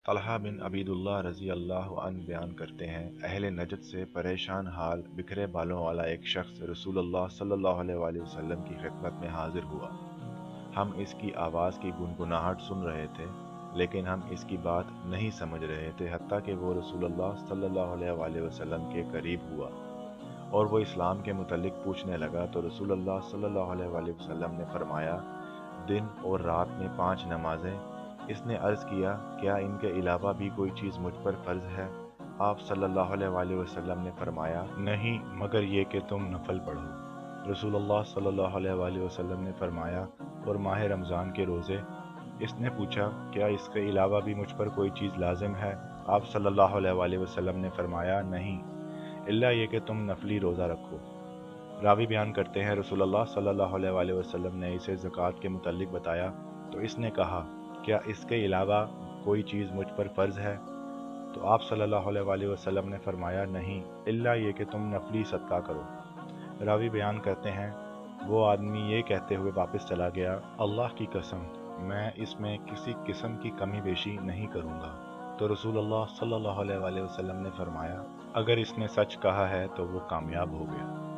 طلحہ بن Ubaidullah رضی اللہ عنہ بیان کرتے ہیں، اہل نجد سے پریشان حال بکھرے بالوں والا ایک شخص رسول اللہ صلی اللہ علیہ وآلہ وسلم کی خدمت میں حاضر ہوا۔ ہم اس کی آواز کی گنگناہٹ سن رہے تھے، لیکن ہم اس کی بات نہیں سمجھ رہے تھے حتیٰ کہ وہ رسول اللہ صلی اللہ علیہ وآلہ وسلم کے قریب ہوا اور وہ اسلام کے متعلق پوچھنے لگا تو رسول اللہ صلی اللہ علیہ وآلہ وسلم نے فرمایا، دن اور رات میں 5 نمازیں۔ اس نے عرض کیا، کیا ان کے علاوہ بھی کوئی چیز مجھ پر فرض ہے؟ آپ صلی اللہ علیہ وآلہ وسلم نے فرمایا، نہیں مگر یہ کہ تم نفل پڑھو۔ رسول اللہ صلی اللہ علیہ وآلہ وسلم نے فرمایا، اور ماہ رمضان کے روزے؟ اس نے پوچھا، کیا اس کے علاوہ بھی مجھ پر کوئی چیز لازم ہے؟ آپ صلی اللہ علیہ وآلہ وسلم نے فرمایا، نہیں، الا یہ کہ تم نفلی روزہ رکھو۔ راوی بیان کرتے ہیں، رسول اللہ صلی اللہ علیہ وآلہ وسلم نے اسے زکوٰۃ کے متعلق بتایا تو اس نے کہا، کیا اس کے علاوہ کوئی چیز مجھ پر فرض ہے؟ تو آپ صلی اللہ علیہ وآلہ وسلم نے فرمایا، نہیں، الا یہ کہ تم نفلی صدقہ کرو۔ راوی بیان کرتے ہیں، وہ آدمی یہ کہتے ہوئے واپس چلا گیا، اللہ کی قسم، میں اس میں کسی قسم کی کمی بیشی نہیں کروں گا۔ تو رسول اللہ صلی اللہ علیہ وآلہ وسلم نے فرمایا، اگر اس نے سچ کہا ہے تو وہ کامیاب ہو گیا۔